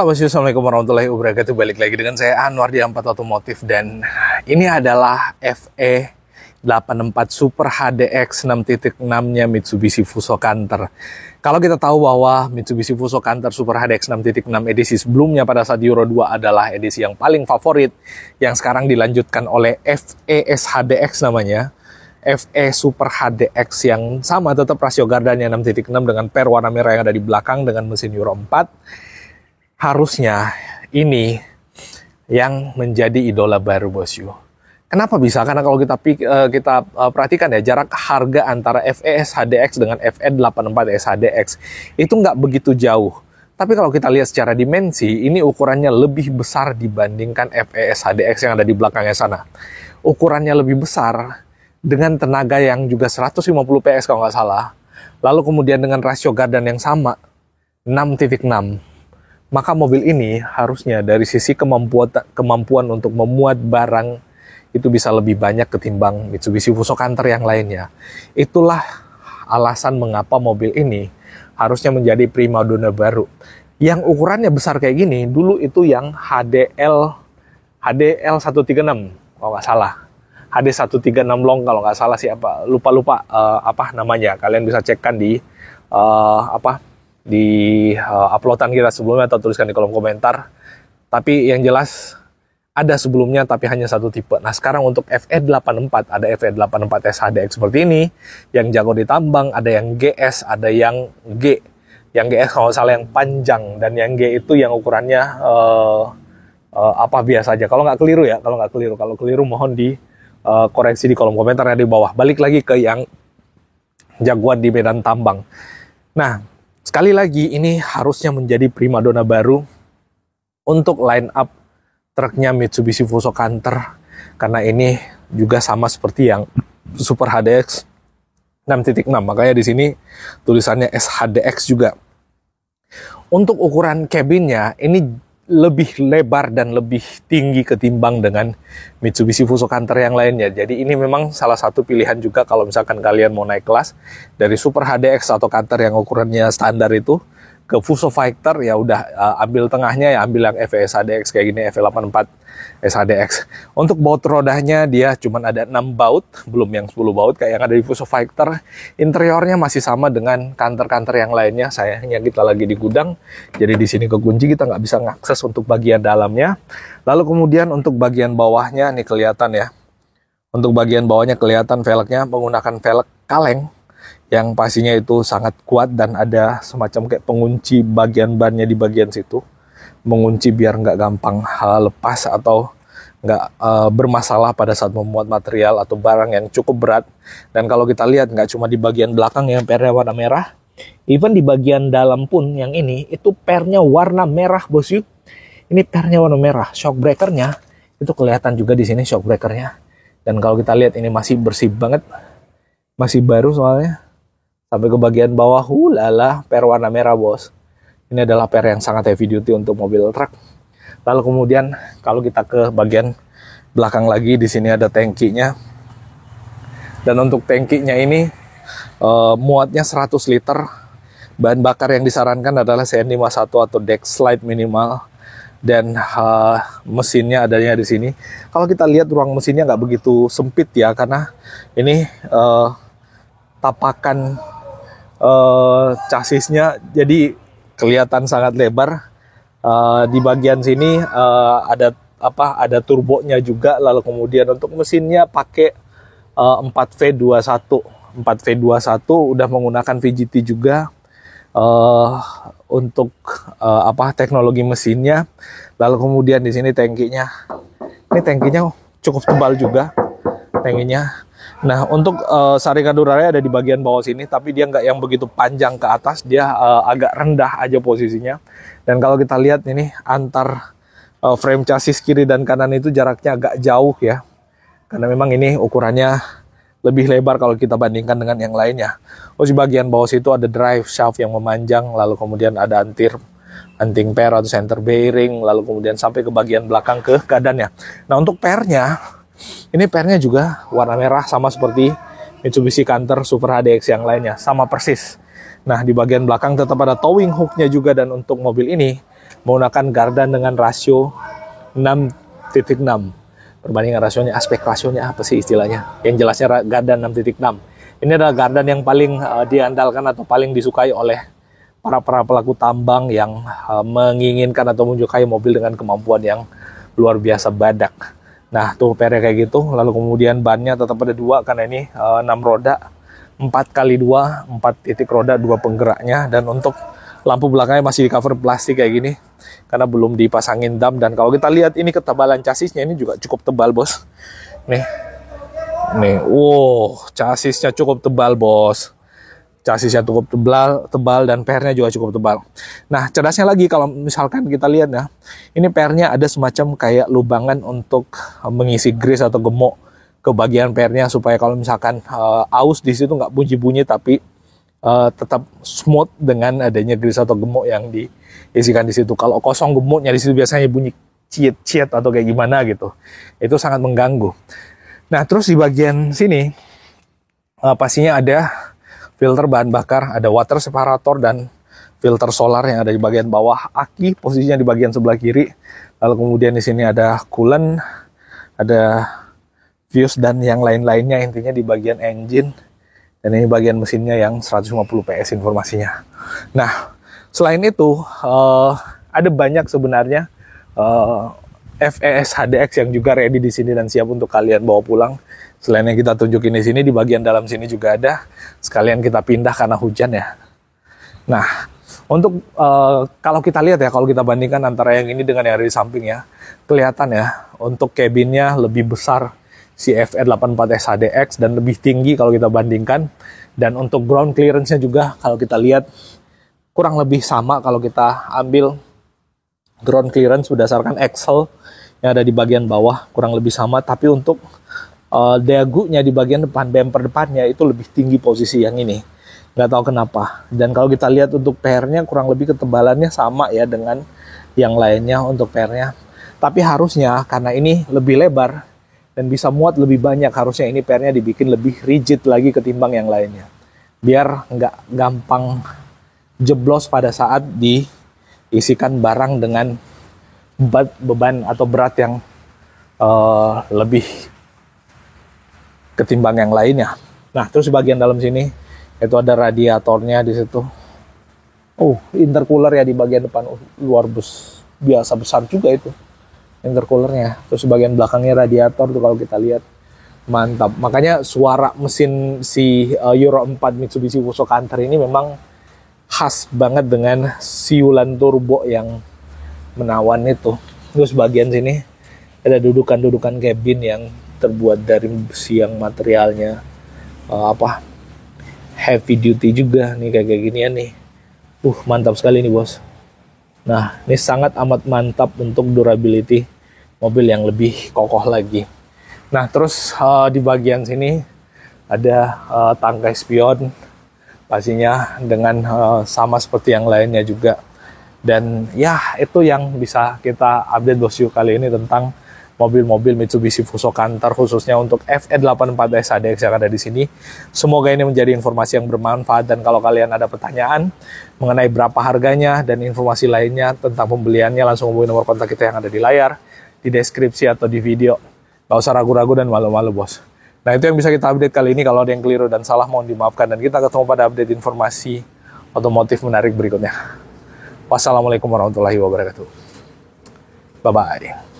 Halo bosku, assalamualaikum warahmatullahi wabarakatuh. Balik lagi dengan saya Anwar di Ampat Otomotif. Dan ini adalah FE84 Super HDX 6.6-nya Mitsubishi Fuso Canter. Kalau kita tahu bahwa Mitsubishi Fuso Canter Super HDX 6.6 edisi sebelumnya pada saat Euro 2 adalah edisi yang paling favorit, yang sekarang dilanjutkan oleh FES HDX namanya, FE Super HDX yang sama, tetap rasio gardanya 6.6 dengan per warna merah yang ada di belakang dengan mesin Euro 4. Harusnya ini yang menjadi idola baru bosku. Kenapa bisa? Karena kalau kita perhatikan ya, jarak harga antara FES HDX dengan FE84 SHDX itu nggak begitu jauh. Tapi kalau kita lihat secara dimensi, ini ukurannya lebih besar dibandingkan FES HDX yang ada di belakangnya sana. Ukurannya lebih besar dengan tenaga yang juga 150 PS kalau nggak salah. Lalu kemudian dengan rasio gardan yang sama, 6.6. Maka mobil ini harusnya dari sisi kemampuan untuk memuat barang itu bisa lebih banyak ketimbang Mitsubishi Fuso Canter yang lainnya. Itulah alasan mengapa mobil ini harusnya menjadi primadona baru. Yang ukurannya besar kayak gini, dulu itu yang HDL 136 kalau nggak salah. HD 136 long kalau nggak salah siapa, lupa apa namanya. Kalian bisa cekkan di uploadan kita sebelumnya atau tuliskan di kolom komentar. Tapi yang jelas ada sebelumnya tapi hanya satu tipe. Nah sekarang untuk FE84 ada FE84 SHDX seperti ini yang jago ditambang, ada yang GS, ada yang G. Yang GS kalau salah yang panjang, dan yang G itu yang ukurannya biasa aja. Kalau nggak keliru ya, kalau keliru mohon di koreksi di kolom komentar yang di bawah. Balik lagi ke yang jagoan di medan tambang. Nah, sekali lagi, ini harusnya menjadi primadona baru untuk line up truknya Mitsubishi Fuso Canter. Karena ini juga sama seperti yang Super HDX 6.6. Makanya di sini tulisannya SHDX juga. Untuk ukuran cabinnya, ini lebih lebar dan lebih tinggi ketimbang dengan Mitsubishi Fuso Canter yang lainnya. Jadi ini memang salah satu pilihan juga kalau misalkan kalian mau naik kelas dari Super HDX atau Canter yang ukurannya standar itu ke Fuso Fighter, ya udah ambil tengahnya, ya ambil yang FES HDX kayak gini, FE84 SHDX. Untuk baut rodanya dia cuma ada 6 baut, belum yang 10 baut kayak yang ada di Fuso Fighter. Interiornya masih sama dengan Canter-Canter yang lainnya. Sayangnya kita lagi di gudang, jadi di sini kekunci, kita nggak bisa ngakses untuk bagian dalamnya. Lalu kemudian untuk bagian bawahnya nih kelihatan ya. Untuk bagian bawahnya kelihatan velgnya menggunakan velg kaleng yang pastinya itu sangat kuat, dan ada semacam kayak pengunci bagian bannya di bagian situ, mengunci biar nggak gampang lepas atau nggak bermasalah pada saat memuat material atau barang yang cukup berat. Dan kalau kita lihat nggak cuma di bagian belakang yang pernya warna merah, even di bagian dalam pun yang ini itu pernya warna merah bosku. Ini pernya warna merah, shock breakernya itu kelihatan juga di sini shock breakernya. Dan kalau kita lihat ini masih bersih banget, masih baru soalnya. Sampai ke bagian bawah, per warna merah bos. Ini adalah per yang sangat heavy duty untuk mobil truk. Lalu kemudian kalau kita ke bagian belakang lagi, di sini ada tangkinya. Dan untuk tangkinya ini muatnya 100 liter. Bahan bakar yang disarankan adalah CN51 atau deck slide minimal. Dan mesinnya adanya di sini. Kalau kita lihat ruang mesinnya nggak begitu sempit ya, karena ini tapakan chassisnya jadi kelihatan sangat lebar. Di bagian sini ada turbonya juga. Lalu kemudian untuk mesinnya pakai 4V21 udah menggunakan VGT juga untuk teknologi mesinnya. Lalu kemudian di sini tangkinya, ini tangkinya cukup tebal juga tangkinya. Nah, untuk saringan udara ada di bagian bawah sini, tapi dia nggak yang begitu panjang ke atas, dia agak rendah aja posisinya. Dan kalau kita lihat ini antar frame chassis kiri dan kanan itu jaraknya agak jauh ya, karena memang ini ukurannya lebih lebar kalau kita bandingkan dengan yang lainnya. Di bagian bawah situ ada drive shaft yang memanjang, lalu kemudian ada anting per atau center bearing, lalu kemudian sampai ke bagian belakang ke gardannya. Nah, untuk pernya, ini pernya juga warna merah sama seperti Mitsubishi Canter Super HDX yang lainnya, sama persis. Nah, di bagian belakang tetap ada towing hooknya juga, dan untuk mobil ini menggunakan gardan dengan rasio 6.6. Perbandingan rasionya, aspek rasionya apa sih istilahnya? Yang jelasnya gardan 6.6. Ini adalah gardan yang paling diandalkan atau paling disukai oleh para pelaku tambang yang menginginkan atau menyukai mobil dengan kemampuan yang luar biasa badak. Nah, tuh pernya kayak gitu. Lalu kemudian bannya tetap ada 2 karena ini 6 roda, 4x2, 4 titik roda, 2 penggeraknya. Dan untuk lampu belakangnya masih di cover plastik kayak gini karena belum dipasangin dam. Dan kalau kita lihat ini ketebalan chassisnya ini juga cukup tebal, bos. Nih, wow, chassisnya cukup tebal, bos. Chassisnya cukup tebal dan pernya juga cukup tebal. Nah, cerdasnya lagi kalau misalkan kita lihat ya, ini pernya ada semacam kayak lubangan untuk mengisi grease atau gemuk ke bagian pernya supaya kalau misalkan aus di situ nggak bunyi-bunyi tapi tetap smooth dengan adanya grease atau gemuk yang diisikan di situ. Kalau kosong gemuknya di situ biasanya bunyi ciet-ciet atau kayak gimana gitu. Itu sangat mengganggu. Nah, terus di bagian sini pastinya ada filter bahan bakar, ada water separator dan filter solar yang ada di bagian bawah. Aki posisinya di bagian sebelah kiri. Lalu kemudian di sini ada coolant, ada fuse dan yang lain-lainnya, intinya di bagian engine. Dan ini bagian mesinnya yang 150 PS informasinya. Nah, selain itu ada banyak sebenarnya FES HDX yang juga ready di sini dan siap untuk kalian bawa pulang. Selain yang kita tunjukin di sini, di bagian dalam sini juga ada. Sekalian kita pindah karena hujan ya. Nah, untuk kalau kita lihat ya, kalau kita bandingkan antara yang ini dengan yang ada di samping ya, kelihatan ya, untuk cabinnya lebih besar si FE84S HDX dan lebih tinggi kalau kita bandingkan. Dan untuk ground clearance-nya juga kalau kita lihat kurang lebih sama kalau kita ambil ground clearance berdasarkan axle yang ada di bagian bawah, kurang lebih sama. Tapi untuk dagunya di bagian depan, bumper depannya itu lebih tinggi posisi yang ini. Nggak tahu kenapa. Dan kalau kita lihat untuk pernya kurang lebih ketebalannya sama ya dengan yang lainnya untuk pernya. Tapi harusnya karena ini lebih lebar dan bisa muat lebih banyak, harusnya ini pernya dibikin lebih rigid lagi ketimbang yang lainnya. Biar nggak gampang jeblos pada saat diisikan barang dengan beban atau berat yang lebih ketimbang yang lainnya. Nah, terus bagian dalam sini itu ada radiatornya di situ. Oh, intercooler ya di bagian depan. Luar biasa besar juga itu intercoolernya. Terus bagian belakangnya radiator tuh kalau kita lihat. Mantap. Makanya suara mesin si Euro 4 Mitsubishi Fuso Canter ini memang khas banget dengan siulan turbo yang menawan itu. Terus bagian sini ada dudukan-dudukan cabin yang terbuat dari besi yang materialnya heavy duty juga nih, kayak ginian nih. Mantap sekali nih, bos. Nah, ini sangat amat mantap untuk durability mobil yang lebih kokoh lagi. Nah, terus di bagian sini ada tangkai spion pastinya dengan sama seperti yang lainnya juga. Dan ya, itu yang bisa kita update bosku kali ini tentang mobil-mobil Mitsubishi Fuso Canter khususnya untuk FE84S HDX yang ada di sini. Semoga ini menjadi informasi yang bermanfaat, dan kalau kalian ada pertanyaan mengenai berapa harganya dan informasi lainnya tentang pembeliannya, langsung hubungi nomor kontak kita yang ada di layar, di deskripsi atau di video. Gak usah ragu-ragu dan malu-malu, bos. Nah, itu yang bisa kita update kali ini. Kalau ada yang keliru dan salah mohon dimaafkan, dan kita ketemu pada update informasi otomotif menarik berikutnya. Wassalamualaikum warahmatullahi wabarakatuh. Bye-bye.